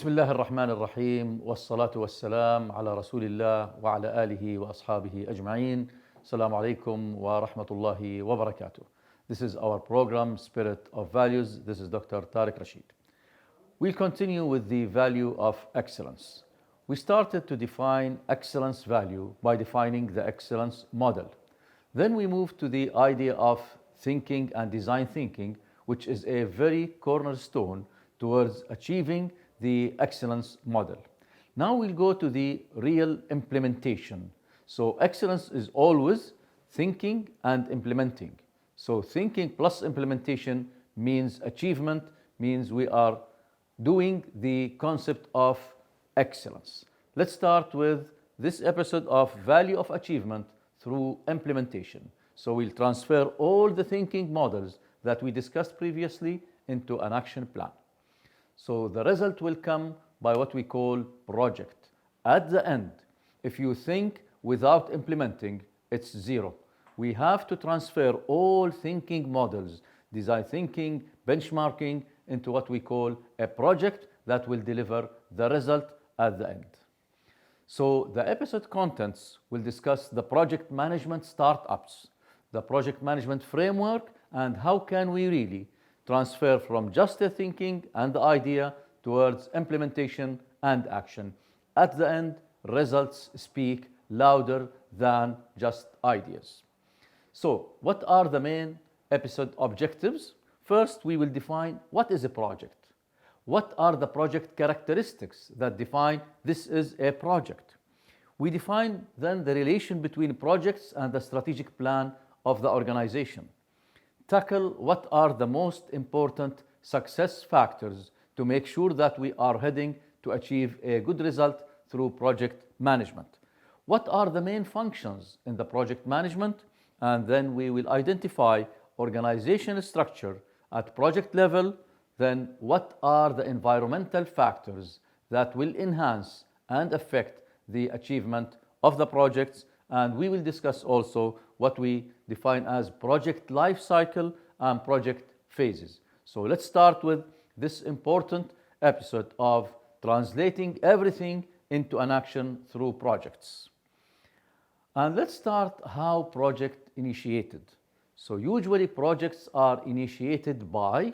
بسم الله الرحمن الرحيم والصلاة والسلام على رسول الله وعلى آله وأصحابه أجمعين. Assalamu alaikum wa rahmatullahi wa barakatuh. This is our program Spirit of Values. This is Dr. Tariq Rashid. We'll continue with the value of excellence. We started to define excellence value by defining the excellence model. Then we moved to the idea of thinking and design thinking, which is a very cornerstone towards achieving the excellence model. Now we'll go to the real implementation. So excellence is always thinking and implementing. So thinking plus implementation means achievement, means we are doing the concept of excellence. Let's start with this episode of value of achievement through implementation. So we'll transfer all the thinking models that we discussed previously into an action plan. So the result will come by what we call project. At the end, if you think without implementing, it's zero. We have to transfer all thinking models, design thinking, benchmarking, into what we call a project that will deliver the result at the end. So the episode contents will discuss the project management startups, the project management framework, and how can we really transfer from just a thinking and the idea towards implementation and action. At the end, results speak louder than just ideas. So, what are the main episode objectives? First, we will define what is a project. What are the project characteristics that define this is a project? We define then the relation between projects and the strategic plan of the organization. Tackle what are the most important success factors to make sure that we are heading to achieve a good result through project management. What are the main functions in the project management? And then we will identify organizational structure at project level. Then what are the environmental factors that will enhance and affect the achievement of the projects? And we will discuss also what we define as project life cycle and project phases. So let's start with this important episode of translating everything into an action through projects. And let's start how project initiated. So usually projects are initiated by,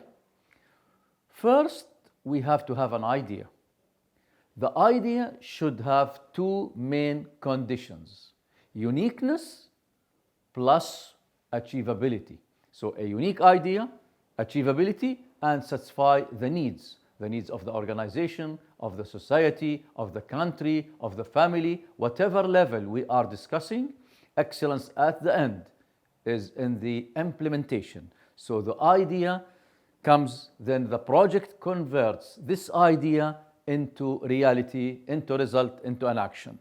first we have to have an idea. The idea should have two main conditions: uniqueness plus achievability. So a unique idea, achievability, and satisfy the needs of the organization, of the society, of the country, of the family, whatever level we are discussing. Excellence at the end is in the implementation. So the idea comes, then the project converts this idea into reality, into result, into an action.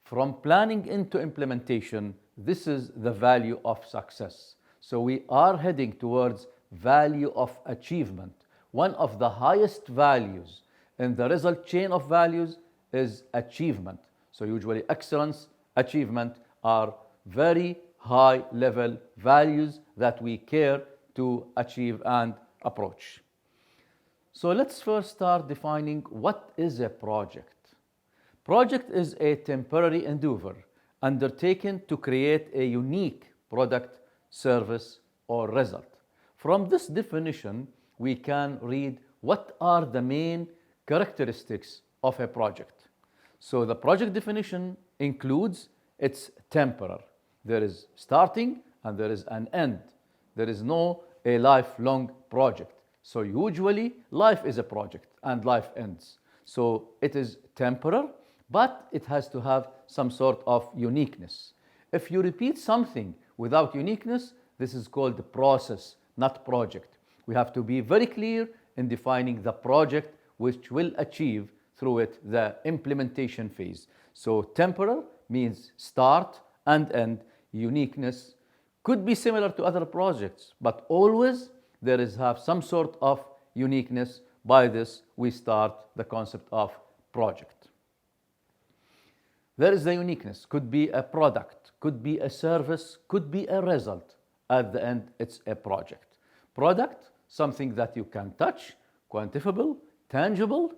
From planning into implementation, this is the value of success. So we are heading towards value of achievement. One of the highest values in the result chain of values is achievement. So usually excellence, achievement are very high level values that we care to achieve and approach. So let's first start defining what is a project. Project is a temporary endeavor undertaken to create a unique product, service, or result. From this definition, we can read what are the main characteristics of a project. So the project definition includes its temporal. There is starting and there is an end. There is no a lifelong project. So usually life is a project and life ends. So it is temporal, but it has to have some sort of uniqueness. If you repeat something without uniqueness, this is called the process, not project. We have to be very clear in defining the project which will achieve through it the implementation phase. So temporal means start and end. Uniqueness could be similar to other projects, but always there is have some sort of uniqueness. By this, we start the concept of project. There is the uniqueness. Could be a product, could be a service, could be a result. At the end, it's a project. Product, something that you can touch, quantifiable, tangible,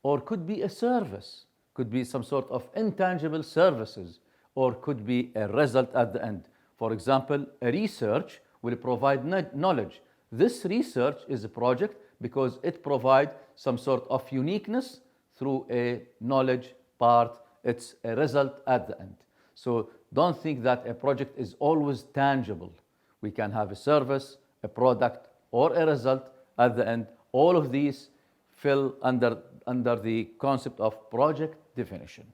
or could be a service, could be some sort of intangible services, or could be a result at the end. For example, a research will provide knowledge. This research is a project because it provides some sort of uniqueness through a knowledge part. It's a result at the end. So don't think that a project is always tangible. We can have a service, a product, or a result at the end. All of these fall under the concept of project definition.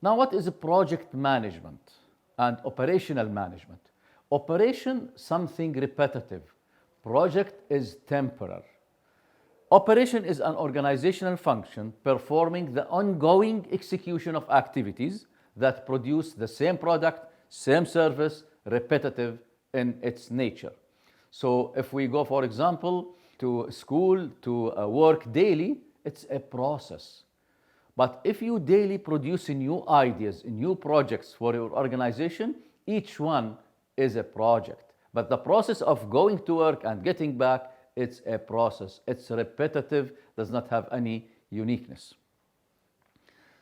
Now, what is project management and operational management? Operation, something repetitive. Project is temporary. Operation is an organizational function performing the ongoing execution of activities that produce the same product, same service, repetitive in its nature. So if we go, for example, to school, to work daily, it's a process. But if you daily produce new ideas, new projects for your organization, each one is a project. But the process of going to work and getting back, it's a process. It's repetitive, does not have any uniqueness.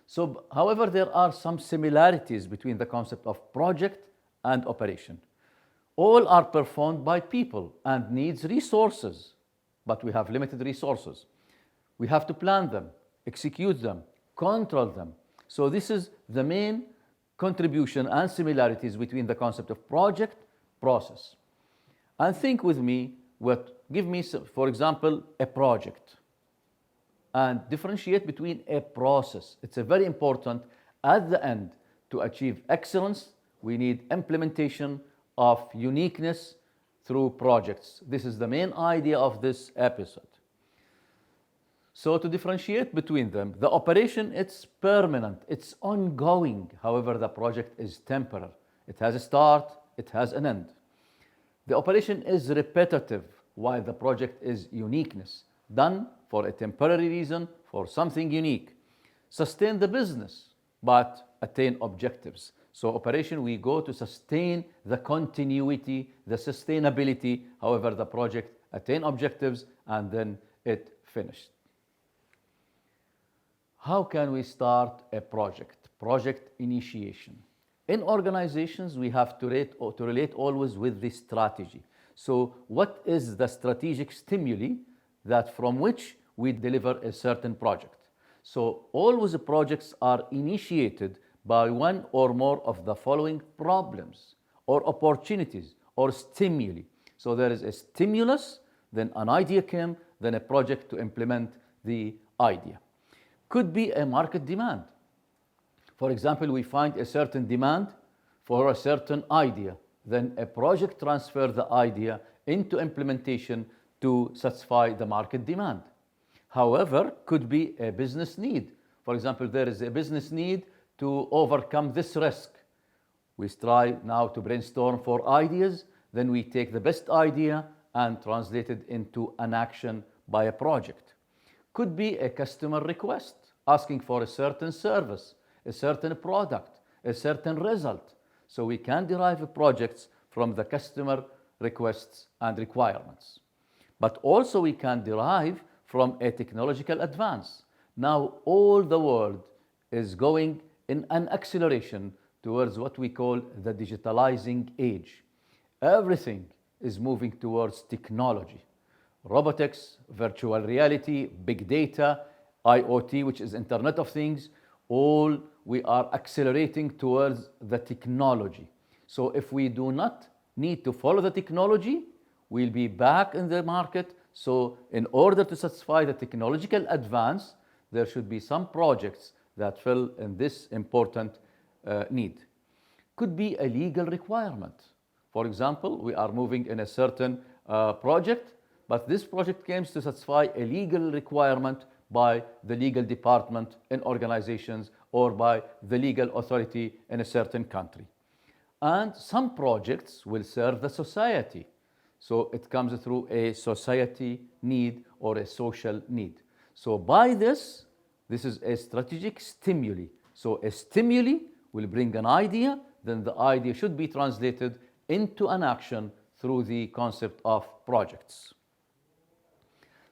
So, however, there are some similarities between the concept of project and operation. All are performed by people and needs resources, but we have limited resources. We have to plan them, execute them, control them. So this is the main contribution and similarities between the concept of project, process. And think with me, give me, for example, a project and differentiate between a process. It's a very important at the end to achieve excellence. We need implementation of uniqueness through projects. This is the main idea of this episode. So to differentiate between them, the operation, it's permanent, it's ongoing. However, the project is temporary. It has a start, it has an end. The operation is repetitive, while the project is uniqueness, done for a temporary reason, for something unique. Sustain the business, but attain objectives. So operation, we go to sustain the continuity, the sustainability. However, the project attain objectives and then it finished. How can we start a project? Project initiation. In organizations, we have to relate always with the strategy. So what is the strategic stimuli that from which we deliver a certain project? So always the projects are initiated by one or more of the following problems or opportunities or stimuli. So there is a stimulus, then an idea came, then a project to implement the idea. Could be a market demand. For example, we find a certain demand for a certain idea. Then a project transfers the idea into implementation to satisfy the market demand. However, could be a business need. For example, there is a business need to overcome this risk. We try now to brainstorm for ideas, then we take the best idea and translate it into an action by a project. Could be a customer request, asking for a certain service, a certain product, a certain result. So we can derive projects from the customer requests and requirements. But also we can derive from a technological advance. Now all the world is going in an acceleration towards what we call the digitalizing age. Everything is moving towards technology. Robotics, virtual reality, big data, IoT, which is Internet of Things, all we are accelerating towards the technology. So if we do not need to follow the technology, we'll be back in the market. So in order to satisfy the technological advance, there should be some projects that fill in this important need. Could be a legal requirement. For example, we are moving in a certain project, but this project comes to satisfy a legal requirement by the legal department in organizations or by the legal authority in a certain country. And some projects will serve the society. So it comes through a society need or a social need. So by this is a strategic stimuli. So a stimuli will bring an idea, then the idea should be translated into an action through the concept of projects.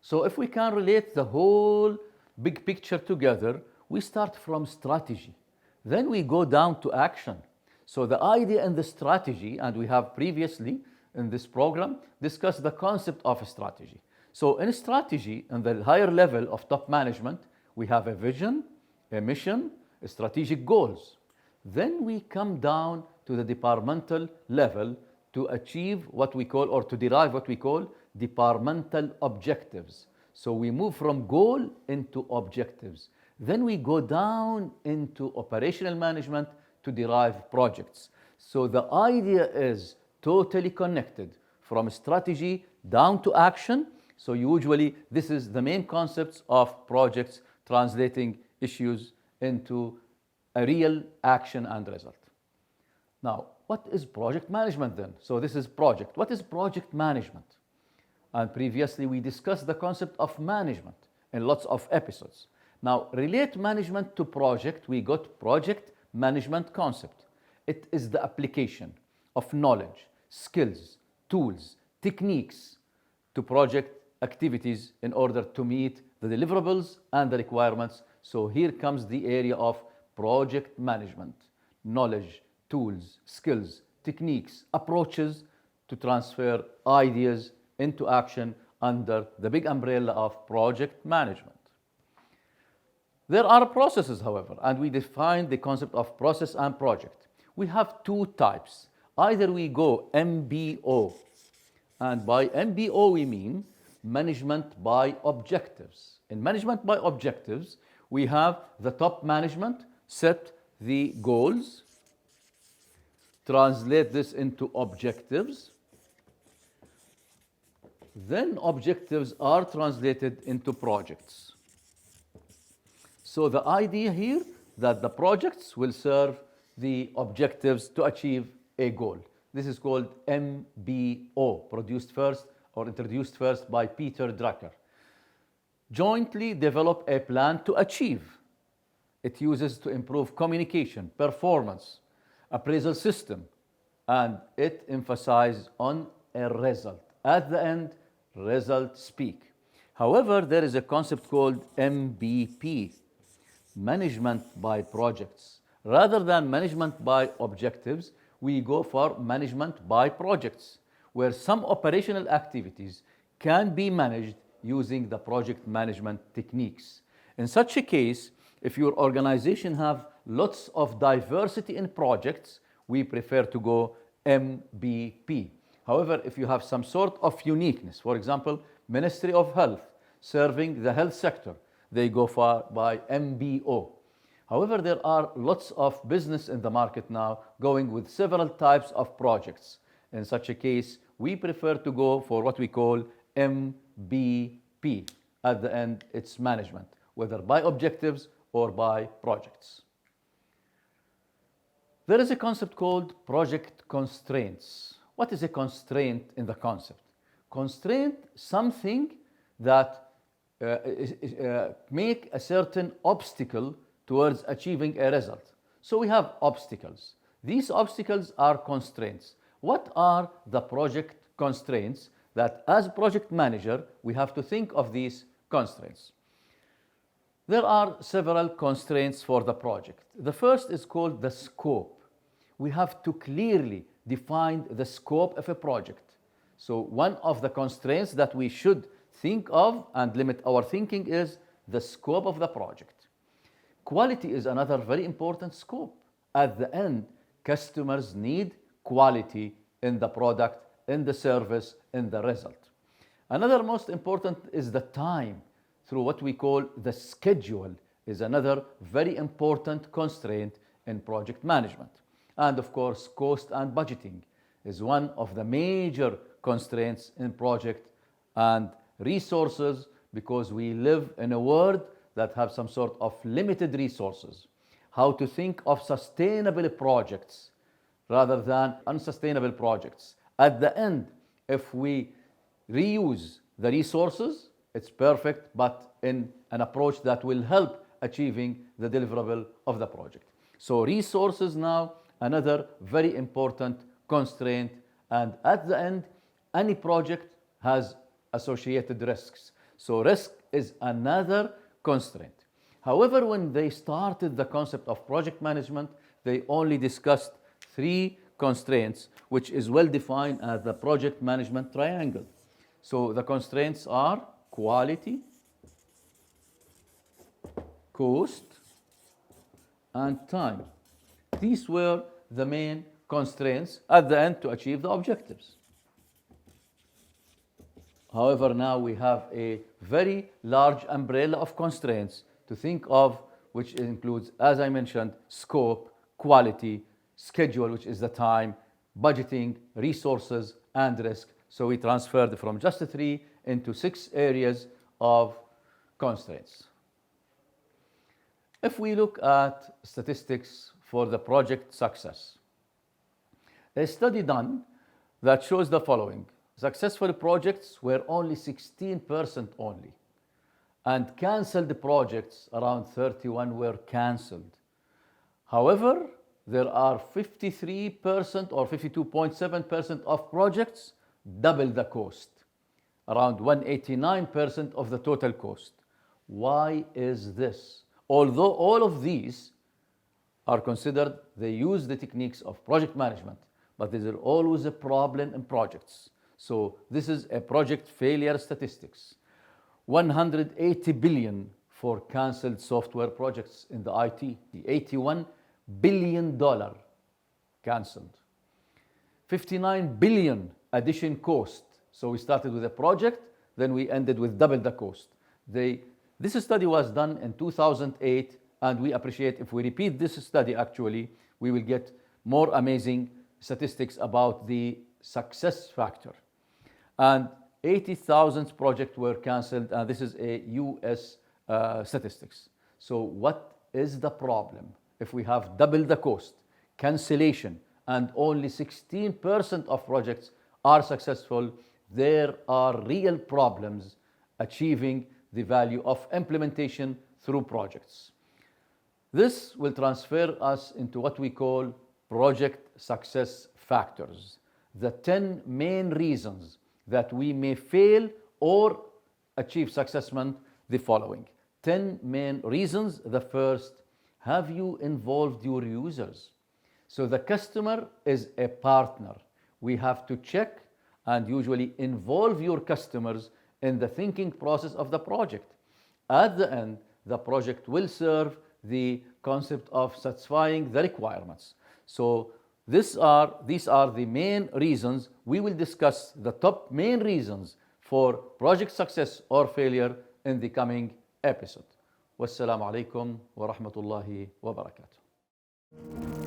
So if we can relate the whole big picture together, we start from strategy. Then we go down to action. So the idea and the strategy, and we have previously in this program discussed the concept of a strategy. So in strategy, in the higher level of top management, we have a vision, a mission, strategic goals. Then we come down to the departmental level to achieve what we call, or to derive what we call, departmental objectives. So we move from goal into objectives. Then we go down into operational management to derive projects. So the idea is totally connected from strategy down to action. So usually this is the main concepts of projects, translating issues into a real action and result. Now, what is project management then? So this is project. What is project management? And previously we discussed the concept of management in lots of episodes. Now, relate management to project, we got project management concept. It is the application of knowledge, skills, tools, techniques to project activities in order to meet the deliverables and the requirements. So here comes the area of project management, knowledge, tools, skills, techniques, approaches to transfer ideas into action under the big umbrella of project management. There are processes, however, and we define the concept of process and project. We have two types. Either we go MBO, and by MBO we mean management by objectives. In management by objectives, we have the top management set the goals, translate this into objectives, then objectives are translated into projects. So the idea here that the projects will serve the objectives to achieve a goal. This is called MBO, produced first or introduced first by Peter Drucker. Jointly develop a plan to achieve. It uses to improve communication, performance, appraisal system, and it emphasizes on a result. At the end, results speak. However, there is a concept called MBP, management by projects. Rather than management by objectives, we go for management by projects, where some operational activities can be managed using the project management techniques. In such a case, if your organization have lots of diversity in projects, we prefer to go MBP. However, if you have some sort of uniqueness, for example, Ministry of Health serving the health sector, they go by MBO. However, there are lots of business in the market now going with several types of projects. In such a case, we prefer to go for what we call MBP. At the end, it's management, whether by objectives or by projects. There is a concept called project constraints. What is a constraint in the concept? Constraint, something that make a certain obstacle towards achieving a result. So we have obstacles. These obstacles are constraints. What are the project constraints that as project manager we have to think of these constraints? There are several constraints for the project. The first is called the scope. We have to clearly define the scope of a project. So one of the constraints that we should think of and limit our thinking is the scope of the project. Quality is another very important scope. At the end, customers need quality in the product, in the service, in the result. Another most important is the time, through what we call the schedule, is another very important constraint in project management. And of course, cost and budgeting is one of the major constraints in project, and resources, because we live in a world that have some sort of limited resources. How to think of sustainable projects rather than unsustainable projects. At the end, if we reuse the resources, it's perfect, but in an approach that will help achieving the deliverable of the project. So resources now, another very important constraint, and at the end, any project has associated risks. So risk is another constraint. However, when they started the concept of project management, they only discussed 3 constraints, which is well defined as the project management triangle. So the constraints are quality, cost, and time. These were the main constraints at the end to achieve the objectives. However, now we have a very large umbrella of constraints to think of, which includes, as I mentioned, scope, quality, schedule, which is the time, budgeting, resources, and risk. So we transferred from just 3 into 6 areas of constraints. If we look at statistics for the project success, a study done that shows the following. Successful projects were only 16% only, and cancelled projects around 31 were cancelled. However, there are 53% or 52.7% of projects double the cost, around 189% of the total cost. Why is this? Although all of these are considered, they use the techniques of project management, but there is always a problem in projects. So this is a project failure statistics. 180 billion for cancelled software projects in the IT, the $81 billion cancelled. 59 billion addition cost. So we started with a project, then we ended with double the cost. This study was done in 2008, and we appreciate if we repeat this study actually, we will get more amazing statistics about the success factor. And 80,000 projects were cancelled, and this is a US statistics. So what is the problem? If we have double the cost, cancellation, and only 16% of projects are successful, there are real problems achieving the value of implementation through projects. This will transfer us into what we call project success factors, the 10 main reasons that we may fail or achieve success meant the following. 10 main reasons. The first, have you involved your users? So the customer is a partner. We have to check and usually involve your customers in the thinking process of the project. At the end, the project will serve the concept of satisfying the requirements. So these are the main reasons. We will discuss the top main reasons for project success or failure in the coming episode. Wassalamu alaikum wa rahmatullahi wa barakatuh.